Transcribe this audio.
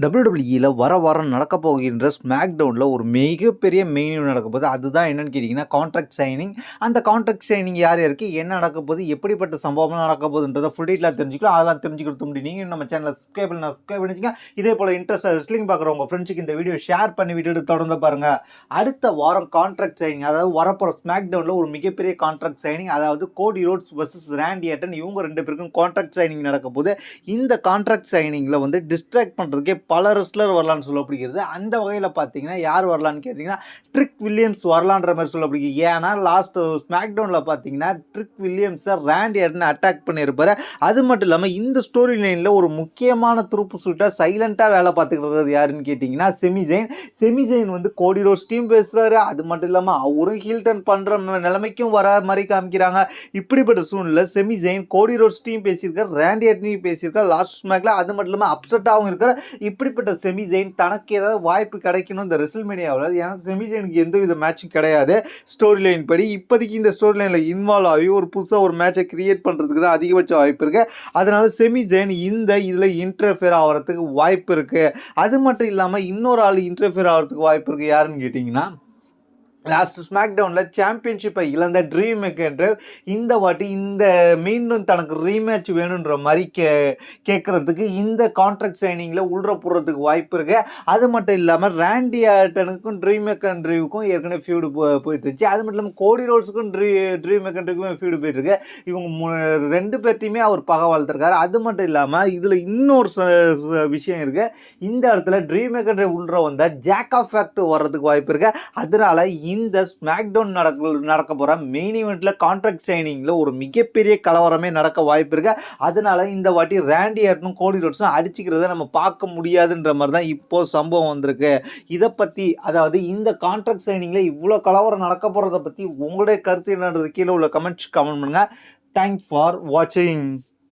டபிள்யூடபிள்யூஇல வர வாரம் நடக்க போகின்ற ஸ்மாக் டவுனில் ஒரு மிகப்பெரிய மெயின் ஈவென்ட் நடக்க போகுது. அதுதான் என்னன்னு கேட்டிங்கன்னா கான்ட்ராக்ட் சைனிங். அந்த கான்ட்ராக்ட் சைனிங் யார் யாருக்கு என்ன நடக்க போகுது, எப்படிப்பட்ட சம்பவம் நடக்க போகுதுன்றதை ஃபுல் டீட்டெயிலாக தெரிஞ்சுக்கலாம். அதெல்லாம் தெரிஞ்சுக்கிறது முடியும். நீங்கள் நம்ம சேனலை சப்ஸ்கிரைப் பண்ணிச்சுங்க. இதே போல் இன்ட்ரெஸ்ட் ரெஸ்லிங் பார்க்குற உங்கள் ஃப்ரெண்ட்ஸுக்கு இந்த வீடியோ ஷேர் பண்ணி விட்டுட்டு தொடர்ந்து பாருங்கள். அடுத்த வாரம் கான்ட்ராக்ட் சைனிங், அதாவது வரப்போகிற ஸ்மாக் டவுனில் ஒரு மிகப்பெரிய கான்ட்ராக்ட் சைனிங், அதாவது கோடி ரோட்ஸ் வர்சஸ் ராண்டி ஆர்டன், இவங்க ரெண்டு பேருக்கும் கான்ட்ராக்ட் சைனிங் நடக்க போகுது. இந்த கான்ட்ராக்ட் சைனிங்கில் வந்து டிஸ்ட்ராக்ட் பண்ணுறதுக்கே பல ரெஸ்லர் வரலான்னு சொல்லப்படுகிறது. அந்த வகையில் பார்த்தீங்கன்னா யார் வரலான்னு கேட்டிங்கன்னா ட்ரிக் வில்லியம்ஸ் வரலான்ற மாதிரி சொல்லப்படுகிறது. ஏன்னா லாஸ்ட் ஸ்மாக் டவுனில் பார்த்தீங்கன்னா ட்ரிக் வில்லியம்ஸை ராண்டி ஆர்டன் அட்டாக் பண்ணியிருப்பார். அது மட்டும் இல்லாமல் இந்த ஸ்டோரி லைனில் ஒரு முக்கியமான துருப்பு சூட்டாக சைலண்ட்டாக வேலை பார்த்துக்கிறது யாருன்னு கேட்டிங்கன்னா செமிசைன் வந்து கோடி ரோட்ஸ் டீம் பேசுகிறாரு. அது மட்டும் இல்லாமல் அவரும் ஹீல்டன் பண்ணுற நிலைமைக்கும் வர மாதிரி காமிக்கிறாங்க. இப்படிப்பட்ட சூழ்நிலை செமிசைன் கோடி ரோட்ஸ் டீம் பேசியிருக்காரு, ராண்டி ஆர்டனையும் பேசியிருக்காரு லாஸ்ட் ஸ்மாக்ல. அது மட்டும் இல்லாமல் அப்செட்டாகவும் இருக்காரு. இப்படிப்பட்ட செமிசைன் தனக்கு ஏதாவது வாய்ப்பு கிடைக்கணும் இந்த ரெஸ்ல்மேனியாவில். ஏன்னா செமிசைனுக்கு எந்த வித மேட்சும் கிடையாது ஸ்டோரி லைன் படி. இப்போதைக்கு இந்த ஸ்டோரி லைனில் இன்வால்வ் ஆகி ஒரு புதுசாக ஒரு மேட்சை கிரியேட் பண்ணுறதுக்கு தான் அதிகபட்ச வாய்ப்பு இருக்குது. அதனால செமிசைன் இதில் இன்டர்ஃபியர் ஆகிறதுக்கு வாய்ப்பு இருக்குது. அது மட்டும் இல்லாமல் இன்னொரு ஆள் இன்டர்ஃபியர் ஆகிறதுக்கு வாய்ப்பு இருக்குது. யாருன்னு கேட்டிங்கன்னா லாஸ்ட் ஸ்மாக் டவுனில் சாம்பியன்ஷிப்பை இழந்த ட்ரீம் மேக்கர் இந்த வாட்டி இந்த மீண்டும் தனக்கு ரீமேட்ச் வேணுன்ற மாதிரி கேட்குறதுக்கு இந்த கான்ட்ராக்ட் சைனிங்கில் உள்ள போடுறதுக்கு வாய்ப்பு இருக்குது. அது மட்டும் இல்லாமல் ராண்டி ஆர்டனுக்கும் ட்ரீம் மேக்கன்ட்ரிவுக்கும் ஏற்கனவே ஃபியூடு போயிட்டுருச்சு. அது மட்டும் இல்லாமல் கோடி ரோட்ஸுக்கும் ட்ரீம் மேக்கன்ட்ரிக்கும் ஃபியூடு போயிட்டுருக்கு. இவங்க ரெண்டு பேர்த்தையுமே அவர் பகை வளர்த்துருக்காரு. அது மட்டும் இல்லாமல் இதில் இன்னொரு விஷயம் இருக்குது. இந்த இடத்துல ட்ரீம் மேக்கன்ட்ரி உள்ள வந்தால் ஜாக் ஆஃப் ஃபேக்ட் வர்றதுக்கு வாய்ப்பு இருக்குது. அதனால இந்த ஸ்மாக் டவுன் நடக்க போகிற மெயின் ஈவெண்ட்டில் கான்ட்ராக்ட் சைனிங்கில் ஒரு மிகப்பெரிய கலவரமே நடக்க வாய்ப்பு இருக்கு. அதனால இந்த வாட்டி ராண்டி ஆர்டனும் கோடி ரோட்ஸும் அடிச்சுக்கிறத நம்ம பார்க்க முடியாதுன்ற மாதிரி தான் இப்போ சம்பவம் வந்திருக்கு. இதை பற்றி, அதாவது இந்த கான்ட்ராக்ட் சைனிங்கில் இவ்வளோ கலவரம் நடக்க போகிறத பற்றி உங்களுடைய கருத்து என்னன்றது கீழே உள்ள கமெண்ட் பண்ணுங்கள். தேங்க்ஸ் ஃபார் வாட்சிங்.